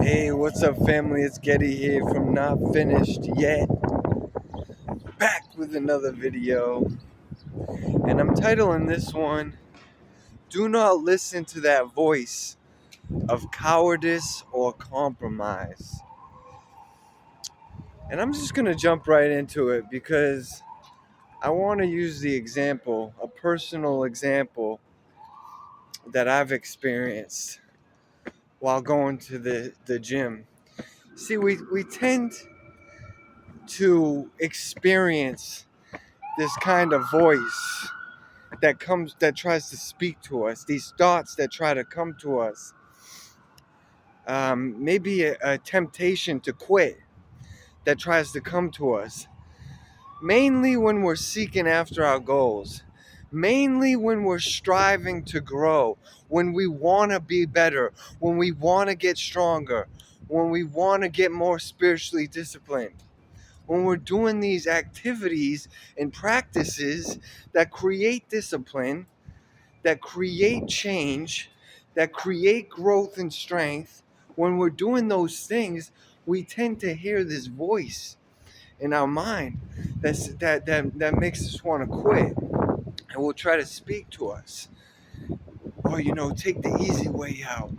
Hey, what's up, family? It's Getty here from Not Finished Yet. Back with another video. And I'm titling this one, Do Not Listen to That Voice of Cowardice or Compromise. And I'm just going to jump right into it because I want to use the example, a personal example that I've experienced while going to the gym. See, we tend to experience this kind of voice that tries to speak to us, these thoughts that try to come to us, maybe a temptation to quit that tries to come to us, mainly when we're seeking after our goals, mainly when we're striving to grow, when we want to be better, when we want to get stronger, when we want to get more spiritually disciplined. When we're doing these activities and practices that create discipline, that create change, that create growth and strength, when we're doing those things, we tend to hear this voice in our mind that makes us want to quit and will try to speak to us. Or, take the easy way out.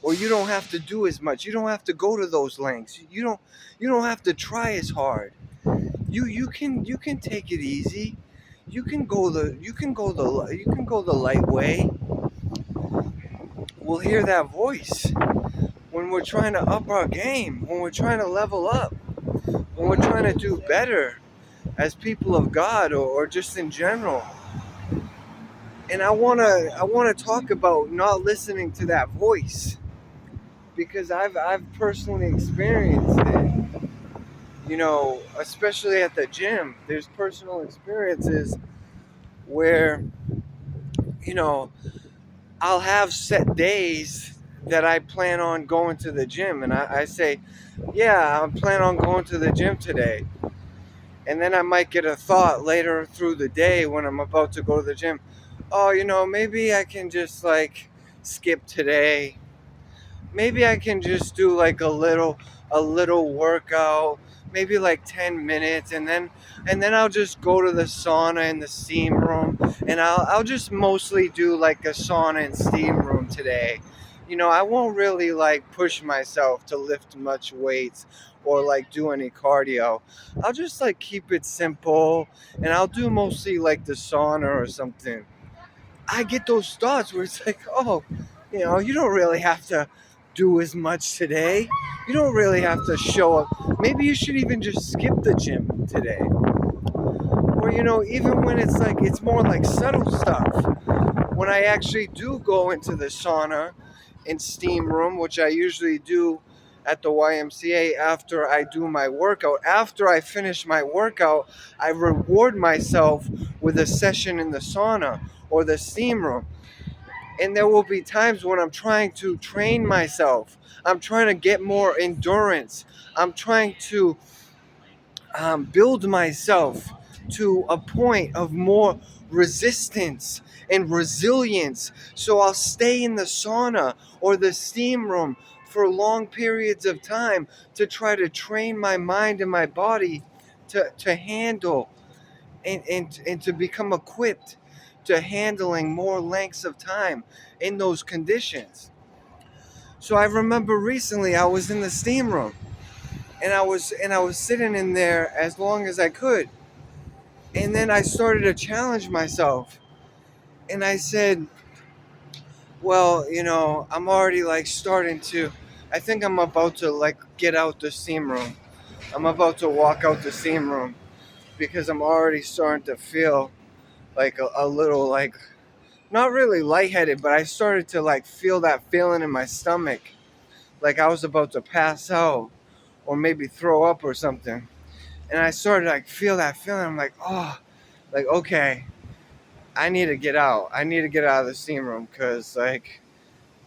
Or you don't have to do as much. You don't have to go to those lengths. You don't have to try as hard. You can take it easy. You can go the light way. We'll hear that voice when we're trying to up our game, when we're trying to level up, when we're trying to do better as people of God, or just in general. And I wanna talk about not listening to that voice because I've personally experienced it. Especially at the gym, there's personal experiences where you know I'll have set days that I plan on going to the gym, and I say, yeah, I'm planning on going to the gym today. And then I might get a thought later through the day when I'm about to go to the gym. Oh, maybe I can just like skip today. Maybe I can just do like a little workout, maybe like 10 minutes, and then I'll just go to the sauna in the steam room, and I'll just mostly do like a sauna and steam room today. I won't really like push myself to lift much weights or like do any cardio. I'll just like keep it simple, and I'll do mostly like the sauna or something. I get those thoughts where it's like, oh, you don't really have to do as much today. You don't really have to show up. Maybe you should even just skip the gym today. Or, even when it's more like subtle stuff. When I actually do go into the sauna and steam room, which I usually do at the YMCA after I do my workout. After I finish my workout, I reward myself with a session in the sauna or the steam room. And there will be times when I'm trying to train myself. I'm trying to get more endurance. I'm trying to build myself to a point of more resistance and resilience. So I'll stay in the sauna or the steam room for long periods of time to try to train my mind and my body to handle and to become equipped to handling more lengths of time in those conditions. So I remember recently I was in the steam room, and I was sitting in there as long as I could. And then I started to challenge myself. And I said, well, I'm already like starting to I think I'm about to like get out the steam room. I'm about to walk out the steam room because I'm already starting to feel like a little like not really lightheaded, but I started to like feel that feeling in my stomach, like I was about to pass out or maybe throw up or something. And I started to like feel that feeling. I'm like, oh, like okay, I need to get out. I need to get out of the steam room because like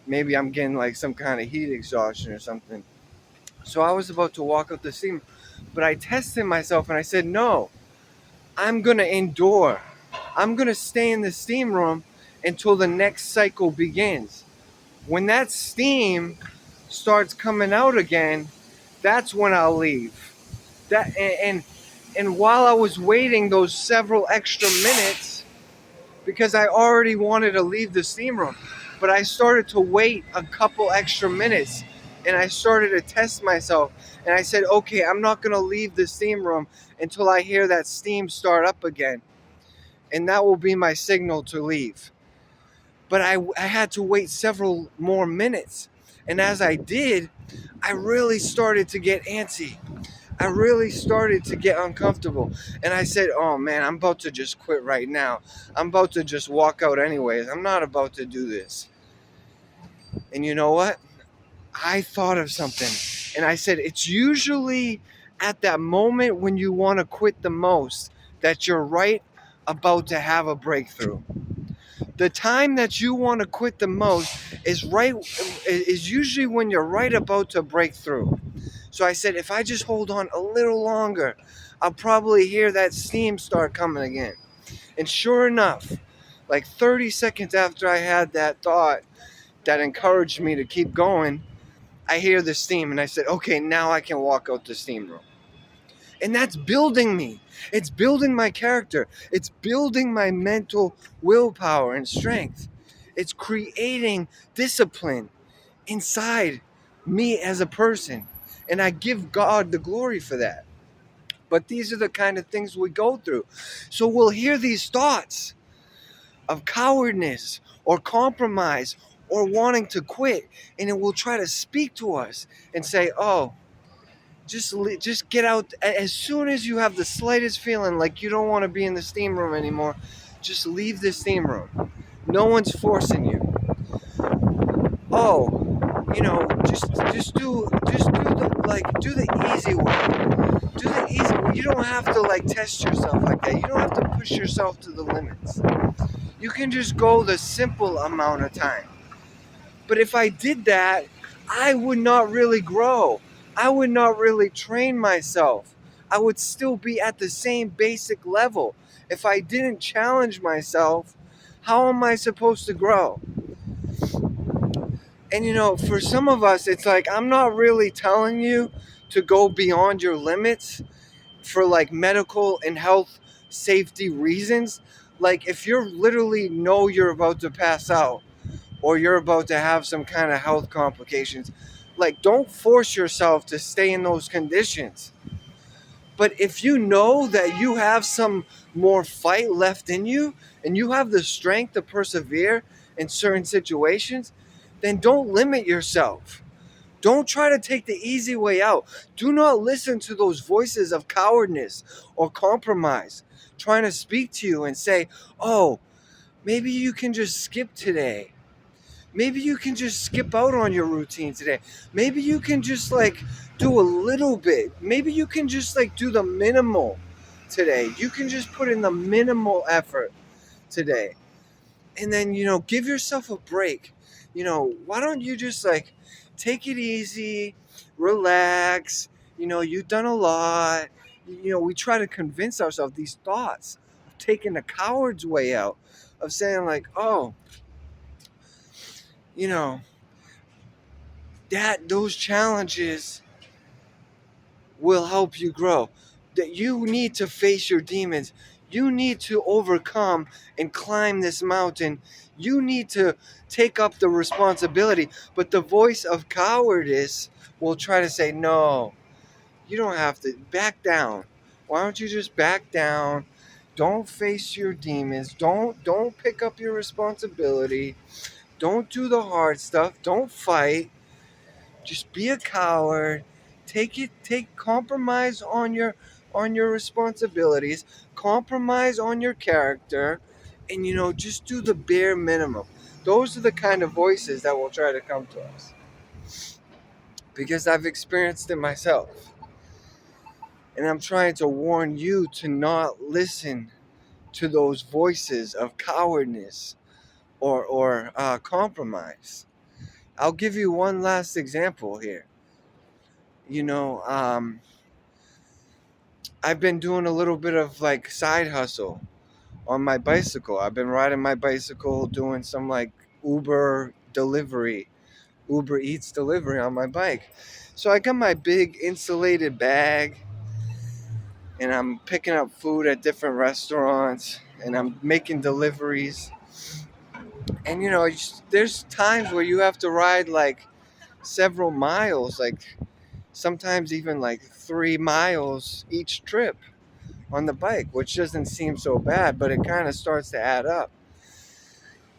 maybe I'm getting like some kind of heat exhaustion or something. So I was about to walk out the steam, but I tested myself and I said, no, I'm gonna endure. I'm gonna stay in the steam room until the next cycle begins. When that steam starts coming out again, that's when I'll leave. That and while I was waiting those several extra minutes, because I already wanted to leave the steam room, but I started to wait a couple extra minutes, and I started to test myself, and I said, okay, I'm not going to leave the steam room until I hear that steam start up again, and that will be my signal to leave. But I had to wait several more minutes, and as I did, I really started to get antsy. I really started to get uncomfortable. And I said, oh man, I'm about to just quit right now. I'm about to just walk out anyways. I'm not about to do this. And you know what? I thought of something. And I said, it's usually at that moment when you want to quit the most that you're right about to have a breakthrough. The time that you want to quit the most is usually when you're right about to break through. So I said, if I just hold on a little longer, I'll probably hear that steam start coming again. And sure enough, like 30 seconds after I had that thought that encouraged me to keep going, I hear the steam and I said, okay, now I can walk out the steam room. And that's building me. It's building my character. It's building my mental willpower and strength. It's creating discipline inside me as a person. And I give God the glory for that. But these are the kind of things we go through. So we'll hear these thoughts of cowardice or compromise or wanting to quit, and it will try to speak to us and say, oh, just get out. As soon as you have the slightest feeling like you don't want to be in the steam room anymore, just leave the steam room. No one's forcing you. Oh, do the easy way. Do the easy way. You don't have to test yourself like that. You don't have to push yourself to the limits. You can just go the simple amount of time. But if I did that, I would not really grow. I would not really train myself. I would still be at the same basic level. If I didn't challenge myself, how am I supposed to grow? And for some of us, it's like, I'm not really telling you to go beyond your limits for medical and health safety reasons. Like if you're literally know you're about to pass out or you're about to have some kind of health complications, don't force yourself to stay in those conditions. But if you know that you have some more fight left in you and you have the strength to persevere in certain situations, then don't limit yourself. Don't try to take the easy way out. Do not listen to those voices of cowardice or compromise trying to speak to you and say, oh, maybe you can just skip today. Maybe you can just skip out on your routine today. Maybe you can just do a little bit. Maybe you can just do the minimal today. You can just put in the minimal effort today. And then, give yourself a break. Why don't you just take it easy, relax. You've done a lot. We try to convince ourselves these thoughts of taking the coward's way out, of saying oh, you know, that those challenges will help you grow. That you need to face your demons. You need to overcome and climb this mountain. You need to take up the responsibility. But the voice of cowardice will try to say, no, you don't have to back down. Why don't you just back down? Don't face your demons. Don't pick up your responsibility. Don't do the hard stuff. Don't fight. Just be a coward. Take compromise on your responsibilities, compromise on your character, and just do the bare minimum. Those are the kind of voices that will try to come to us. Because I've experienced it myself. And I'm trying to warn you to not listen to those voices of cowardice or compromise. I'll give you one last example here. I've been doing a little bit of side hustle on my bicycle. I've been riding my bicycle, doing some Uber delivery, Uber Eats delivery on my bike. So I got my big insulated bag and I'm picking up food at different restaurants and I'm making deliveries. And there's times where you have to ride like several miles, like sometimes even like 3 miles each trip on the bike, which doesn't seem so bad, but it kind of starts to add up.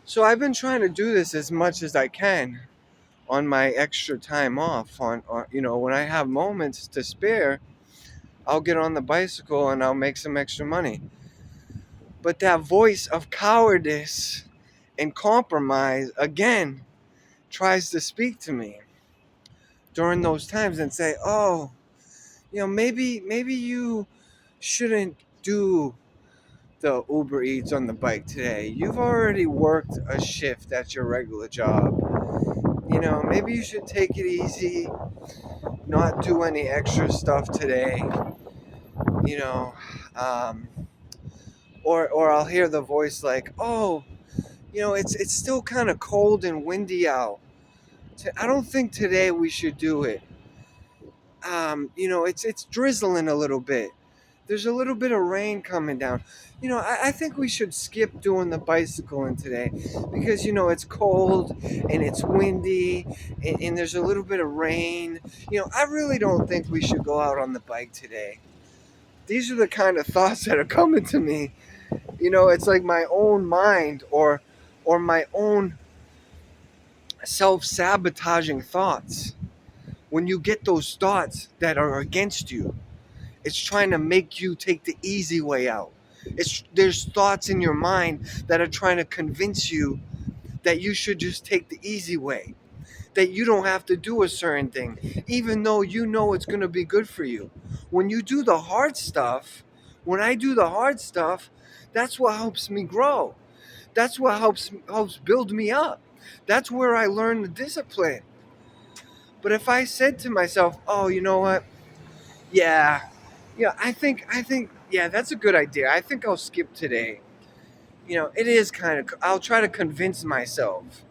So I've been trying to do this as much as I can on my extra time off. When I have moments to spare, I'll get on the bicycle and I'll make some extra money. But that voice of cowardice and compromise again tries to speak to me during those times and say, "Oh, maybe you shouldn't do the Uber Eats on the bike today. You've already worked a shift at your regular job. Maybe you should take it easy, not do any extra stuff today." You know, um, or I'll hear the voice like, "Oh, it's still kind of cold and windy out. I don't think today we should do it. It's drizzling a little bit. There's a little bit of rain coming down. I think we should skip doing the bicycling today because it's cold and it's windy and there's a little bit of rain. I really don't think we should go out on the bike today." These are the kind of thoughts that are coming to me. It's like my own mind or my own self-sabotaging thoughts. When you get those thoughts that are against you, it's trying to make you take the easy way out. There's thoughts in your mind that are trying to convince you that you should just take the easy way, that you don't have to do a certain thing, even though it's going to be good for you. When you do the hard stuff, when I do the hard stuff, that's what helps me grow. That's what helps build me up. That's where I learn the discipline. But if I said to myself, "Oh, you know what? Yeah, yeah, I think, yeah, that's a good idea. I think I'll skip today." It is kind of. I'll try to convince myself.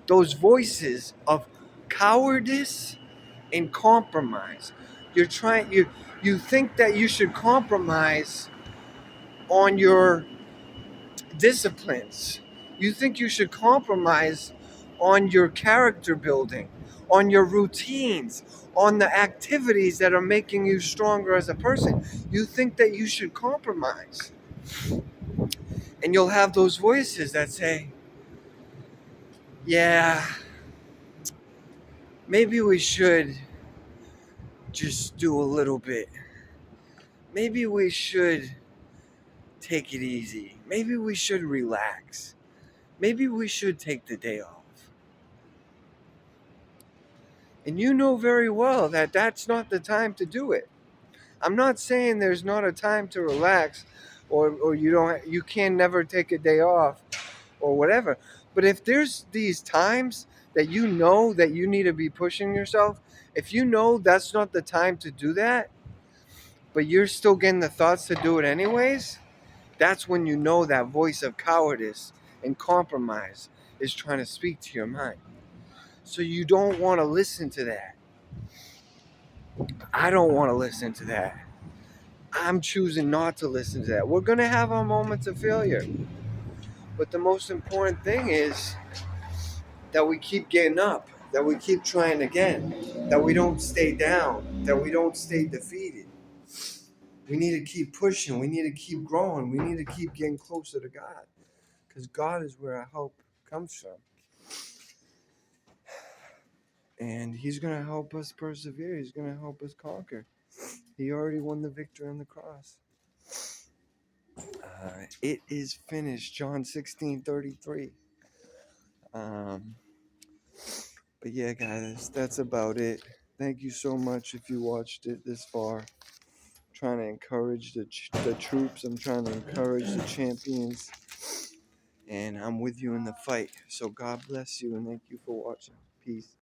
Those voices of cowardice and compromise. You think that you should compromise on your disciplines. You think you should compromise on your character building, on your routines, on the activities that are making you stronger as a person. You think that you should compromise. And you'll have those voices that say, "Yeah, maybe we should just do a little bit. Maybe we should take it easy. Maybe we should relax. Maybe we should take the day off." And you know very well that that's not the time to do it. I'm not saying there's not a time to relax or you can never take a day off or whatever. But if there's these times that that you need to be pushing yourself, if that's not the time to do that, but you're still getting the thoughts to do it anyways, that's when that voice of cowardice and compromise is trying to speak to your mind. So you don't want to listen to that. I don't want to listen to that. I'm choosing not to listen to that. We're going to have our moments of failure. But the most important thing is that we keep getting up, that we keep trying again, that we don't stay down, that we don't stay defeated. We need to keep pushing. We need to keep growing. We need to keep getting closer to God because God is where our help comes from. And He's going to help us persevere. He's going to help us conquer. He already won the victory on the cross. It is finished. John 16:33. But yeah, guys, that's about it. Thank you so much if you watched it this far. I'm trying to encourage the troops. I'm trying to encourage the champions. And I'm with you in the fight. So God bless you and thank you for watching. Peace.